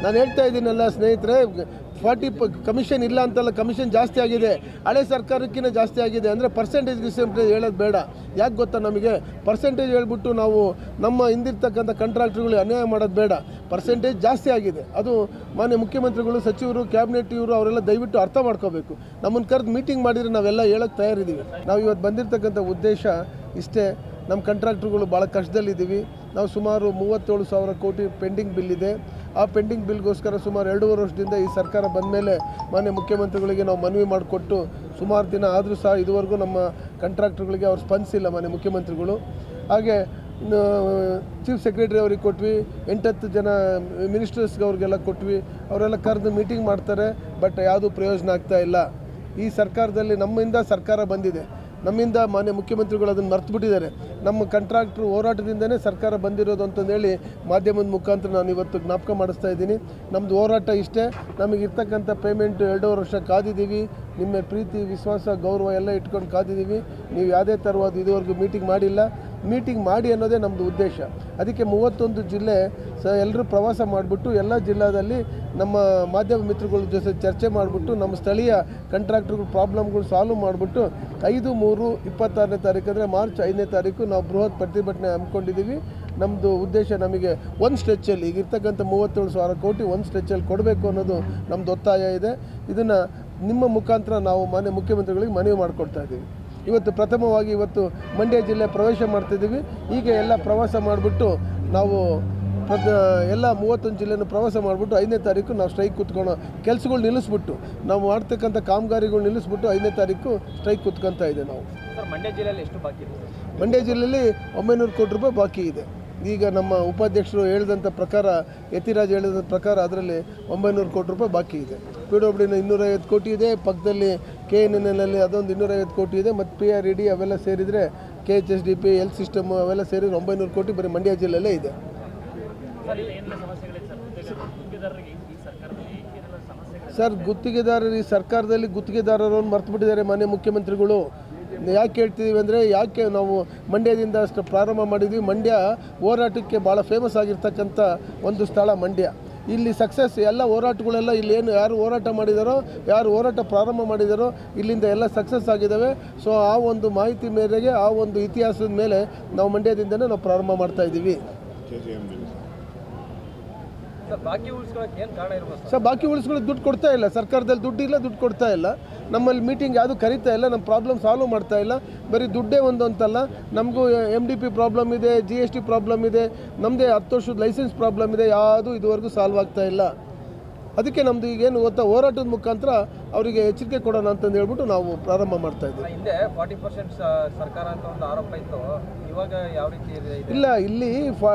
ನಾನು ಹೇಳ್ತಾ ಇದ್ದೀನಲ್ಲ ಸ್ನೇಹಿತರೆ, 40 ಕಮಿಷನ್ ಇಲ್ಲ ಅಂತಲ್ಲ, ಕಮಿಷನ್ ಜಾಸ್ತಿ ಆಗಿದೆ. ಹಳೆ ಸರ್ಕಾರಕ್ಕಿಂತ ಜಾಸ್ತಿ ಆಗಿದೆ. ಅಂದರೆ ಪರ್ಸೆಂಟೇಜ್ ಹೇಳೋದು ಬೇಡ. ಯಾಕೆ ಗೊತ್ತಾ, ನಮಗೆ ಪರ್ಸೆಂಟೇಜ್ ಹೇಳ್ಬಿಟ್ಟು ನಾವು ನಮ್ಮ ಹಿಂದಿರ್ತಕ್ಕಂಥ ಕಾಂಟ್ರಾಕ್ಟ್ರುಗಳಿಗೆ ಅನ್ಯಾಯ ಮಾಡೋದು ಬೇಡ. ಪರ್ಸೆಂಟೇಜ್ ಜಾಸ್ತಿ ಆಗಿದೆ. ಅದು ಮಾನ್ಯ ಮುಖ್ಯಮಂತ್ರಿಗಳು, ಸಚಿವರು, ಕ್ಯಾಬಿನೆಟ್ ಇವರು ಅವರೆಲ್ಲ ದಯವಿಟ್ಟು ಅರ್ಥ ಮಾಡ್ಕೋಬೇಕು. ನಮ್ಮನ್ನು ಕರೆದು ಮೀಟಿಂಗ್ ಮಾಡಿದರೆ ನಾವೆಲ್ಲ ಹೇಳೋಕ್ಕೆ ತಯಾರಿದ್ದೀವಿ. ನಾವು ಇವತ್ತು ಬಂದಿರತಕ್ಕಂಥ ಉದ್ದೇಶ ಇಷ್ಟೇ. ನಮ್ಮ ಕಾಂಟ್ರಾಕ್ಟ್ರುಗಳು ಭಾಳ ಕಷ್ಟದಲ್ಲಿದ್ದೀವಿ. ನಾವು ಸುಮಾರು 37,000 ಕೋಟಿ ಪೆಂಡಿಂಗ್ ಬಿಲ್ ಇದೆ. ಆ ಪೆಂಡಿಂಗ್ ಬಿಲ್ಗೋಸ್ಕರ ಸುಮಾರು 2.5 ವರ್ಷದಿಂದ ಈ ಸರ್ಕಾರ ಬಂದ ಮೇಲೆ ಮಾನ್ಯ ಮುಖ್ಯಮಂತ್ರಿಗಳಿಗೆ ನಾವು ಮನವಿ ಮಾಡಿಕೊಟ್ಟು ಸುಮಾರು ದಿನ ಆದರೂ ಸಹ ಇದುವರೆಗೂ ನಮ್ಮ ಕಾಂಟ್ರಾಕ್ಟ್ರುಗಳಿಗೆ ಅವ್ರು ಸ್ಪಂದಿಸಿಲ್ಲ ಮಾನ್ಯ ಮುಖ್ಯಮಂತ್ರಿಗಳು. ಹಾಗೆ ಚೀಫ್ ಸೆಕ್ರೆಟರಿ ಅವ್ರಿಗೆ ಕೊಟ್ವಿ, 8-10 ಜನ ಮಿನಿಸ್ಟರ್ಸ್ಗೆ ಅವ್ರಿಗೆಲ್ಲ ಕೊಟ್ವಿ. ಅವರೆಲ್ಲ ಕರೆದು ಮೀಟಿಂಗ್ ಮಾಡ್ತಾರೆ, ಬಟ್ ಯಾವುದೂ ಪ್ರಯೋಜನ ಆಗ್ತಾ ಇಲ್ಲ. ಈ ಸರ್ಕಾರದಲ್ಲಿ ನಮ್ಮಿಂದ ಸರ್ಕಾರ ಬಂದಿದೆ, ನಮ್ಮಿಂದ ಮಾನ್ಯ ಮುಖ್ಯಮಂತ್ರಿಗಳು ಅದನ್ನು ಮರ್ತುಬಿಟ್ಟಿದ್ದಾರೆ. ನಮ್ಮ ಕಾಂಟ್ರಾಕ್ಟ್ರು ಹೋರಾಟದಿಂದನೇ ಸರ್ಕಾರ ಬಂದಿರೋದು ಅಂತಂದೇಳಿ ಮಾಧ್ಯಮದ ಮುಖಾಂತರ ನಾನು ಇವತ್ತು ಜ್ಞಾಪಕ ಮಾಡಿಸ್ತಾ ಇದ್ದೀನಿ. ನಮ್ಮದು ಹೋರಾಟ ಇಷ್ಟೇ. ನಮಗಿರ್ತಕ್ಕಂಥ ಪೇಮೆಂಟ್ 2.5 ವರ್ಷ ಕಾದಿದ್ದೀವಿ. ನಿಮ್ಮ ಪ್ರೀತಿ, ವಿಶ್ವಾಸ, ಗೌರವ ಎಲ್ಲ ಇಟ್ಕೊಂಡು ಕಾದಿದ್ದೀವಿ. ನೀವು ಯಾವುದೇ ಥರವಾದ ಇದುವರೆಗೂ ಮೀಟಿಂಗ್ ಮಾಡಿಲ್ಲ. ಮೀಟಿಂಗ್ ಮಾಡಿ ಅನ್ನೋದೇ ನಮ್ಮದು ಉದ್ದೇಶ. ಅದಕ್ಕೆ 31 ಜಿಲ್ಲೆ ಎಲ್ಲರೂ ಪ್ರವಾಸ ಮಾಡಿಬಿಟ್ಟು ಎಲ್ಲ ಜಿಲ್ಲಾದಲ್ಲಿ ನಮ್ಮ ಮಾಧ್ಯಮ ಮಿತ್ರಗಳ ಜೊತೆ ಚರ್ಚೆ ಮಾಡಿಬಿಟ್ಟು ನಮ್ಮ ಸ್ಥಳೀಯ ಕಾಂಟ್ರಾಕ್ಟ್ರುಗಳ ಪ್ರಾಬ್ಲಮ್ಗಳು ಸಾಲ್ವ್ ಮಾಡಿಬಿಟ್ಟು 5/3/26ನೇ ತಾರೀಕು ಅಂದರೆ ಮಾರ್ಚ್ 5ನೇ ತಾರೀಕು ನಾವು ಬೃಹತ್ ಪ್ರತಿಭಟನೆ ಹಮ್ಮಿಕೊಂಡಿದ್ದೀವಿ. ನಮ್ಮದು ಉದ್ದೇಶ, ನಮಗೆ ಒಂದು ಸ್ಟ್ರೆಚ್ಚಲ್ಲಿ ಈಗಿರ್ತಕ್ಕಂಥ 37,000 ಕೋಟಿ ಒಂದು ಸ್ಟ್ರೆಚ್ಚಲ್ಲಿ ಕೊಡಬೇಕು ಅನ್ನೋದು ನಮ್ಮದು ಒತ್ತಾಯ ಇದೆ. ಇದನ್ನು ನಿಮ್ಮ ಮುಖಾಂತರ ನಾವು ಮಾನ್ಯ ಮುಖ್ಯಮಂತ್ರಿಗಳಿಗೆ ಮನವಿ ಮಾಡಿಕೊಡ್ತಾ ಇದ್ದೀವಿ. ಇವತ್ತು ಪ್ರಥಮವಾಗಿ ಮಂಡ್ಯ ಜಿಲ್ಲೆ ಪ್ರವೇಶ ಮಾಡ್ತಿದ್ದೀವಿ. ಈಗ ಎಲ್ಲ ಪ್ರವಾಸ ಮಾಡಿಬಿಟ್ಟು ನಾವು ಎಲ್ಲ 31 ಜಿಲ್ಲೆನೂ ಪ್ರವಾಸ ಮಾಡಿಬಿಟ್ಟು 5ನೇ ತಾರೀಕು ನಾವು ಸ್ಟ್ರೈಕ್ ಕೂತ್ಕೊಳ್ಳೋ ಕೆಲಸಗಳು ನಿಲ್ಲಿಸ್ಬಿಟ್ಟು, ನಾವು ಮಾಡ್ತಕ್ಕಂಥ ಕಾಮಗಾರಿಗಳು ನಿಲ್ಲಿಸ್ಬಿಟ್ಟು 5ನೇ ತಾರೀಕು ಸ್ಟ್ರೈಕ್ ಕೂತ್ಕೊತಾ ಇದೆ. ನಾವು ಮಂಡ್ಯ ಜಿಲ್ಲೆಯಲ್ಲಿ ಎಷ್ಟು ಬಾಕಿ ಇದೆ? ಮಂಡ್ಯ ಜಿಲ್ಲೆಯಲ್ಲಿ 900 ಕೋಟಿ ರೂಪಾಯಿ ಬಾಕಿ ಇದೆ. ಈಗ ನಮ್ಮ ಉಪಾಧ್ಯಕ್ಷರು ಹೇಳಿದಂಥ ಪ್ರಕಾರ, ಯತಿರಾಜ್ ಹೇಳಿದ ಪ್ರಕಾರ ಅದರಲ್ಲಿ 900 ಕೋಟಿ ರೂಪಾಯಿ ಬಾಕಿ ಇದೆ. PWD 250 ಕೋಟಿ ಇದೆ. ಪಕ್ಕದಲ್ಲಿ KNNL ಅದೊಂದು 250 ಕೋಟಿ ಇದೆ. ಮತ್ತು PRED ಅವೆಲ್ಲ ಸೇರಿದರೆ KHSDP, ಹೆಲ್ತ್ ಸಿಸ್ಟಮ್ ಅವೆಲ್ಲ ಸೇರಿದರೆ 900 ಕೋಟಿ ಬರೀ ಮಂಡ್ಯ ಜಿಲ್ಲೆಯಲ್ಲೇ ಇದೆ. ಸರ್, ಗುತ್ತಿಗೆದಾರರು ಈ ಸರ್ಕಾರದಲ್ಲಿ ಗುತ್ತಿಗೆದಾರರನ್ನು ಮರ್ತುಬಿಟ್ಟಿದ್ದಾರೆ ಮಾನ್ಯ ಮುಖ್ಯಮಂತ್ರಿಗಳು. ಯಾಕೆ ಹೇಳ್ತಿದ್ದೀವಿ ಅಂದರೆ, ಯಾಕೆ ನಾವು ಮಂಡ್ಯದಿಂದ ಅಷ್ಟು ಪ್ರಾರಂಭ ಮಾಡಿದ್ವಿ. ಮಂಡ್ಯ ಹೋರಾಟಕ್ಕೆ ಭಾಳ ಫೇಮಸ್ ಆಗಿರ್ತಕ್ಕಂಥ ಒಂದು ಸ್ಥಳ ಮಂಡ್ಯ. ಇಲ್ಲಿ ಸಕ್ಸಸ್ ಎಲ್ಲ ಹೋರಾಟಗಳೆಲ್ಲ ಇಲ್ಲಿ ಏನು ಯಾರು ಹೋರಾಟ ಮಾಡಿದಾರೋ, ಯಾರು ಹೋರಾಟ ಪ್ರಾರಂಭ ಮಾಡಿದಾರೋ ಇಲ್ಲಿಂದ ಎಲ್ಲ ಸಕ್ಸಸ್ ಆಗಿದ್ದಾವೆ. ಸೊ ಆ ಒಂದು ಮಾಹಿತಿ ಮೇರೆಗೆ, ಆ ಒಂದು ಇತಿಹಾಸದ ಮೇಲೆ ನಾವು ಮಂಡ್ಯದಿಂದನೇ ನಾವು ಪ್ರಾರಂಭ ಮಾಡ್ತಾಯಿದ್ದೀವಿ. ಸರ್, ಬಾಕಿ ಉಳಿಸ್ಕೊಳ್ಳೋಕೆ ದುಡ್ಡು ಕೊಡ್ತಾ ಇಲ್ಲ. ಸರ್ಕಾರದಲ್ಲಿ ದುಡ್ಡಿಲ್ಲ, ದುಡ್ಡು ಕೊಡ್ತಾ ಇಲ್ಲ. ನಮ್ಮಲ್ಲಿ ಮೀಟಿಂಗ್ ಯಾವುದು ಕರೀತಾ ಇಲ್ಲ. ನಮ್ಮ ಪ್ರಾಬ್ಲಮ್ ಸಾಲ್ವ್ ಮಾಡ್ತಾ ಇಲ್ಲ. ಬರೀ ದುಡ್ಡೇ ಒಂದು ಅಂತಲ್ಲ, ನಮಗೂ MDP ಪ್ರಾಬ್ಲಮ್ ಇದೆ, GST ಪ್ರಾಬ್ಲಮ್ ಇದೆ, ನಮ್ಮದೇ 10 ವರ್ಷದ ಲೈಸೆನ್ಸ್ ಪ್ರಾಬ್ಲಮ್ ಇದೆ. ಯಾವುದೂ ಇದುವರೆಗೂ ಸಾಲ್ವ್ ಆಗ್ತಾ ಇಲ್ಲ. ಅದಕ್ಕೆ ನಮ್ಮದು ಈಗೇನು ಗೊತ್ತಾ, ಹೋರಾಟದ ಮುಖಾಂತರ ಅವರಿಗೆ ಎಚ್ಚರಿಕೆ ಕೊಡೋಣ ಅಂತಂದು ಹೇಳ್ಬಿಟ್ಟು ನಾವು ಪ್ರಾರಂಭ ಮಾಡ್ತಾ ಇದ್ದೀವಿ. ಹಿಂದೆ 40% ಸರ್ಕಾರ ಅಂತ ಒಂದು ಆರೋಪ ಇತ್ತು. ಇವಾಗ ಯಾವ ರೀತಿ ಇದೆ? ಇಲ್ಲ, ಇಲ್ಲಿ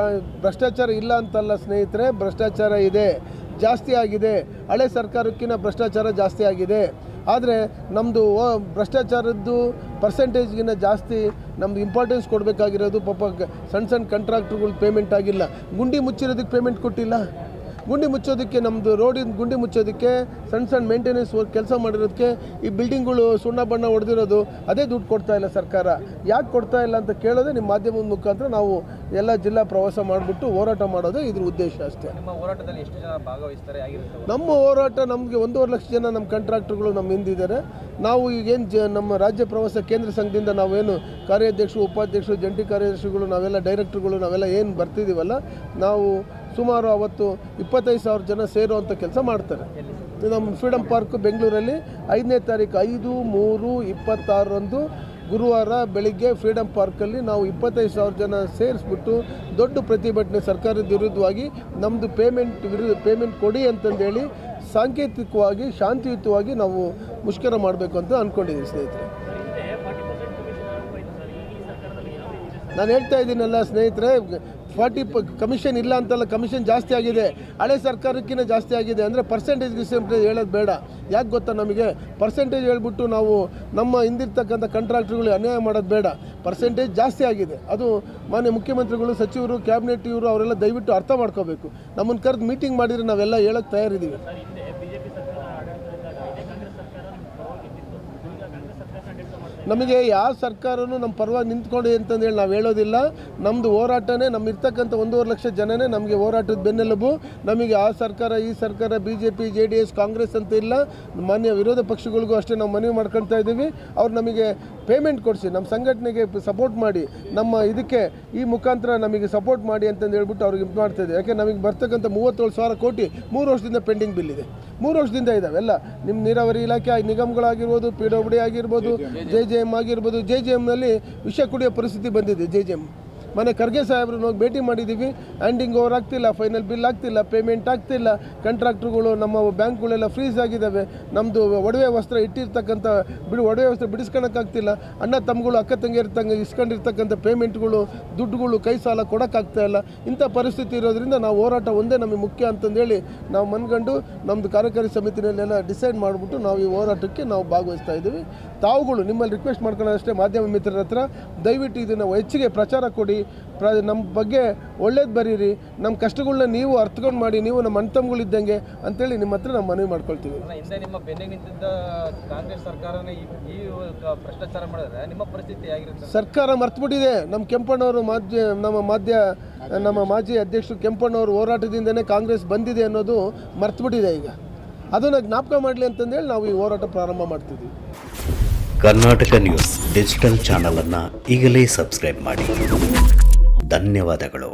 ಭ್ರಷ್ಟಾಚಾರ ಇಲ್ಲ ಅಂತಲ್ಲ ಸ್ನೇಹಿತರೆ, ಭ್ರಷ್ಟಾಚಾರ ಇದೆ, ಜಾಸ್ತಿ ಆಗಿದೆ. ಹಳೆ ಸರ್ಕಾರಕ್ಕಿಂತ ಭ್ರಷ್ಟಾಚಾರ ಜಾಸ್ತಿ ಆಗಿದೆ. ಆದರೆ ನಮ್ಮದು ಭ್ರಷ್ಟಾಚಾರದ್ದು ಪರ್ಸೆಂಟೇಜ್ಗಿಂತ ಜಾಸ್ತಿ ನಮ್ಮದು ಇಂಪಾರ್ಟೆನ್ಸ್ ಕೊಡಬೇಕಾಗಿರೋದು. ಪಾಪ ಸಣ್ಣ ಕಾಂಟ್ರಾಕ್ಟ್ರುಗಳು ಪೇಮೆಂಟ್ ಆಗಿಲ್ಲ. ಗುಂಡಿ ಮುಚ್ಚಿರೋದಕ್ಕೆ ಪೇಮೆಂಟ್ ಕೊಟ್ಟಿಲ್ಲ. ಗುಂಡಿ ಮುಚ್ಚೋದಕ್ಕೆ, ನಮ್ಮದು ರೋಡಿನ ಗುಂಡಿ ಮುಚ್ಚೋದಕ್ಕೆ, ಸಣ್ಣ ಮೇಂಟೆನೆನ್ಸ್ ವರ್ಕ್ ಕೆಲಸ ಮಾಡಿರೋದಕ್ಕೆ, ಈ ಬಿಲ್ಡಿಂಗ್ಗಳು ಸುಣ್ಣ ಬಣ್ಣ ಹೊಡೆದಿರೋದು, ಅದೇ ದುಡ್ಡು ಕೊಡ್ತಾ ಇಲ್ಲ ಸರ್ಕಾರ. ಯಾಕೆ ಕೊಡ್ತಾ ಇಲ್ಲ ಅಂತ ಕೇಳೋದೇ ನಿಮ್ಮ ಮಾಧ್ಯಮದ ಮುಖಾಂತರ ನಾವು ಎಲ್ಲ ಜಿಲ್ಲಾ ಪ್ರವಾಸ ಮಾಡಿಬಿಟ್ಟು ಹೋರಾಟ ಮಾಡೋದೇ ಇದ್ರ ಉದ್ದೇಶ ಅಷ್ಟೇ. ನಿಮ್ಮ ಹೋರಾಟದಲ್ಲಿ ಎಷ್ಟು ಜನ ಭಾಗವಹಿಸ್ತಾರೆ? ನಮ್ಮ ಹೋರಾಟ, ನಮಗೆ 1.5 ಲಕ್ಷ ಜನ ನಮ್ಮ ಕಾಂಟ್ರಾಕ್ಟ್ರುಗಳು ನಮ್ಮ ಹಿಂದಿದ್ದಾರೆ. ನಾವು ಈಗೇನು ನಮ್ಮ ರಾಜ್ಯ ಪ್ರವಾಸ ಕೇಂದ್ರ ಸಂಘದಿಂದ ನಾವೇನು ಕಾರ್ಯಾಧ್ಯಕ್ಷರು, ಉಪಾಧ್ಯಕ್ಷರು, ಜಂಟಿ ಕಾರ್ಯದರ್ಶಿಗಳು, ನಾವೆಲ್ಲ ಡೈರೆಕ್ಟ್ರುಗಳು ನಾವೆಲ್ಲ ಏನು ಬರ್ತಿದ್ದೀವಲ್ಲ, ನಾವು ಸುಮಾರು ಅವತ್ತು 25,000 ಜನ ಸೇರುವಂಥ ಕೆಲಸ ಮಾಡ್ತಾರೆ. ನಮ್ಮ ಫ್ರೀಡಮ್ ಪಾರ್ಕ್ ಬೆಂಗಳೂರಲ್ಲಿ 5ನೇ ತಾರೀಕು 5/3/26 ಗುರುವಾರ ಬೆಳಿಗ್ಗೆ ಫ್ರೀಡಮ್ ಪಾರ್ಕಲ್ಲಿ ನಾವು 25,000 ಜನ ಸೇರಿಸ್ಬಿಟ್ಟು ದೊಡ್ಡ ಪ್ರತಿಭಟನೆ ಸರ್ಕಾರದ ವಿರುದ್ಧವಾಗಿ, ನಮ್ಮದು ಪೇಮೆಂಟ್ ಕೊಡಿ ಅಂತಂದೇಳಿ ಸಾಂಕೇತಿಕವಾಗಿ ಶಾಂತಿಯುತವಾಗಿ ನಾವು ಮುಷ್ಕರ ಮಾಡಬೇಕು ಅಂತ ಅಂದ್ಕೊಂಡಿದ್ದೀವಿ ಸ್ನೇಹಿತರೆ. ನಾನು ಹೇಳ್ತಾ ಇದ್ದೀನಲ್ಲ ಸ್ನೇಹಿತರೆ, 40 ಕಮಿಷನ್ ಇಲ್ಲ ಅಂತಲ್ಲ, ಕಮಿಷನ್ ಜಾಸ್ತಿ ಆಗಿದೆ. ಹಳೆ ಸರ್ಕಾರಕ್ಕಿಂತ ಜಾಸ್ತಿ ಆಗಿದೆ. ಅಂದರೆ ಪರ್ಸೆಂಟೇಜ್ ಹೇಳೋದು ಬೇಡ. ಯಾಕೆ ಗೊತ್ತಾ, ನಮಗೆ ಪರ್ಸೆಂಟೇಜ್ ಹೇಳ್ಬಿಟ್ಟು ನಾವು ನಮ್ಮ ಹಿಂದಿರ್ತಕ್ಕಂಥ ಕಾಂಟ್ರಾಕ್ಟ್ರುಗಳಿಗೆ ಅನ್ಯಾಯ ಮಾಡೋದು ಬೇಡ. ಪರ್ಸೆಂಟೇಜ್ ಜಾಸ್ತಿ ಆಗಿದೆ. ಅದು ಮಾನ್ಯ ಮುಖ್ಯಮಂತ್ರಿಗಳು, ಸಚಿವರು, ಕ್ಯಾಬಿನೆಟ್ ಇವರು ಅವರೆಲ್ಲ ದಯವಿಟ್ಟು ಅರ್ಥ ಮಾಡ್ಕೋಬೇಕು. ನಮ್ಮನ್ನು ಕರೆದು ಮೀಟಿಂಗ್ ಮಾಡಿದರೆ ನಾವೆಲ್ಲ ಹೇಳೋಕ್ಕೆ ತಯಾರಿದ್ದೀವಿ. ನಮಗೆ ಯಾವ ಸರ್ಕಾರನೂ ನಮ್ಮ ಪರವಾಗಿ ನಿಂತ್ಕೊಂಡು ಅಂತಂದೇಳಿ ನಾವು ಹೇಳೋದಿಲ್ಲ. ನಮ್ಮದು ಹೋರಾಟನೇ, ನಮ್ಮ ಇರ್ತಕ್ಕಂಥ 1.5 ಲಕ್ಷ ಜನನೇ ನಮಗೆ ಹೋರಾಟದ ಬೆನ್ನೆಲುಬು. ನಮಗೆ ಆ ಸರ್ಕಾರ ಈ ಸರ್ಕಾರ BJP JDS ಕಾಂಗ್ರೆಸ್ ಅಂತ ಇಲ್ಲ. ಮಾನ್ಯ ವಿರೋಧ ಪಕ್ಷಗಳಿಗೂ ಅಷ್ಟೇ ನಾವು ಮನವಿ ಮಾಡ್ಕೊಳ್ತಾ ಇದ್ದೀವಿ. ಅವ್ರು ನಮಗೆ ಪೇಮೆಂಟ್ ಕೊಡಿಸಿ, ನಮ್ಮ ಸಂಘಟನೆಗೆ ಸಪೋರ್ಟ್ ಮಾಡಿ, ನಮ್ಮ ಇದಕ್ಕೆ ಈ ಮುಖಾಂತರ ನಮಗೆ ಸಪೋರ್ಟ್ ಮಾಡಿ ಅಂತಂದು ಹೇಳ್ಬಿಟ್ಟು ಅವ್ರಿಗೆ ಇದು ಮಾಡ್ತಾಯಿದೆ. ಯಾಕೆ ನಮಗೆ ಬರ್ತಕ್ಕಂಥ 37,000 ಕೋಟಿ 3 ವರ್ಷದಿಂದ ಪೆಂಡಿಂಗ್ ಬಿಲ್ ಇದೆ. 3 ವರ್ಷದಿಂದ ಇದ್ದಾವೆ ಎಲ್ಲ. ನಿಮ್ಮ ನೀರಾವರಿ ಇಲಾಖೆ ನಿಗಮಗಳಾಗಿರ್ಬೋದು, PWD ಆಗಿರ್ಬೋದು, JJM ಆಗಿರ್ಬೋದು. JJMನಲ್ಲಿ ವಿಷ ಕುಡಿಯೋ ಪರಿಸ್ಥಿತಿ ಬಂದಿದೆ. JJM ಮನೆ ಖರ್ಗೆ ಸಾಹೇಬ್ರನ್ನ ಹೋಗಿ ಭೇಟಿ ಮಾಡಿದ್ದೀವಿ. ಹ್ಯಾಂಡಿಂಗ್ ಓವರ್ ಆಗ್ತಿಲ್ಲ, ಫೈನಲ್ ಬಿಲ್ ಆಗ್ತಿಲ್ಲ, ಪೇಮೆಂಟ್ ಆಗ್ತಿಲ್ಲ. ಕಾಂಟ್ರಾಕ್ಟ್ರುಗಳು ನಮ್ಮ ಬ್ಯಾಂಕ್ಗಳೆಲ್ಲ ಫ್ರೀಸ್ ಆಗಿದ್ದಾವೆ. ನಮ್ಮದು ಒಡವೆ ವಸ್ತ್ರ ಇಟ್ಟಿರ್ತಕ್ಕಂಥ ಒಡವೆ ವಸ್ತ್ರ ಬಿಡಿಸ್ಕೊಳಕ್ಕಾಗ್ತಿಲ್ಲ. ಅಣ್ಣ ತಮ್ಮಗಳು ಅಕ್ಕ ತಂಗಿಯರ್ತಂಗೆ ಇಸ್ಕೊಂಡಿರ್ತಕ್ಕಂಥ ಪೇಮೆಂಟ್ಗಳು ದುಡ್ಡುಗಳು ಕೈ ಸಾಲ ಕೊಡೋಕ್ಕಾಗ್ತಾ ಇಲ್ಲ. ಇಂಥ ಪರಿಸ್ಥಿತಿ ಇರೋದ್ರಿಂದ ನಾವು ಹೋರಾಟ ಒಂದೇ ನಮಗೆ ಮುಖ್ಯ ಅಂತಂದೇಳಿ ನಾವು ಮನ್ಗಂಡು ನಮ್ಮದು ಕಾರ್ಯಕಾರಿ ಸಮಿತಿನಲ್ಲೆಲ್ಲ ಡಿಸೈಡ್ ಮಾಡಿಬಿಟ್ಟು ನಾವು ಈ ಹೋರಾಟಕ್ಕೆ ನಾವು ಭಾಗವಹಿಸ್ತಾ ಇದ್ದೀವಿ. ತಾವುಗಳು ನಿಮ್ಮಲ್ಲಿ ರಿಕ್ವೆಸ್ಟ್ ಮಾಡ್ಕೊಳ್ಳೋದಷ್ಟೇ, ಮಾಧ್ಯಮ ಮಿತ್ರರ ಹತ್ರ ದಯವಿಟ್ಟು ಇದನ್ನು ಹೆಚ್ಚಿಗೆ ಪ್ರಚಾರ ಕೊಡಿ. ನಮ್ಮ ಬಗ್ಗೆ ಒಳ್ಳೇದು ಬರೀರಿ. ನಮ್ಮ ಕಷ್ಟಗಳನ್ನ ನೀವು ಅರ್ಥಕೊಂಡು ಮಾಡಿ, ನೀವು ನಮ್ಮ ಅಣ್ತಮ್ಮಗಳಿದ್ದಂಗೆ ಅಂತೇಳಿ ನಿಮ್ಮ ಹತ್ರ ನಾವು ಮನವಿ ಮಾಡ್ಕೊಳ್ತೀವಿ. ಹಿಂದೆ ನಿಮ್ಮ ಬೆನ್ನಿಗೆ ನಿಂತಿದ್ದ ಕಾಂಗ್ರೆಸ್ ಸರ್ಕಾರನೇ ಈ ಭ್ರಷ್ಟಾಚಾರ ಮಾಡಿದ್ರೆ ನಿಮ್ಮ ಪರಿಸ್ಥಿತಿ ಆಗಿರುತ್ತೆ. ಸರ್ಕಾರ ಮರ್ತುಬಿಟ್ಟಿದೆ. ನಮ್ಮ ಕೆಂಪಣ್ಣವರು ನಮ್ಮ ಮಾಜಿ ಅಧ್ಯಕ್ಷರು ಕೆಂಪಣ್ಣವರು ಹೋರಾಟದಿಂದನೇ ಕಾಂಗ್ರೆಸ್ ಬಂದಿದೆ ಅನ್ನೋದು ಮರ್ತುಬಿಟ್ಟಿದೆ. ಈಗ ಅದನ್ನು ಜ್ಞಾಪಕ ಮಾಡಲಿ ಅಂತಂದೇಳಿ ನಾವು ಈ ಹೋರಾಟ ಪ್ರಾರಂಭ ಮಾಡ್ತಿದ್ದೀವಿ. ಕರ್ನಾಟಕ ನ್ಯೂಸ್ ಡಿಜಿಟಲ್ ಚಾನಲ್ ಅನ್ನು ಈಗಲೇ ಸಬ್ಸ್ಕ್ರೈಬ್ ಮಾಡಿ. ಧನ್ಯವಾದಗಳು.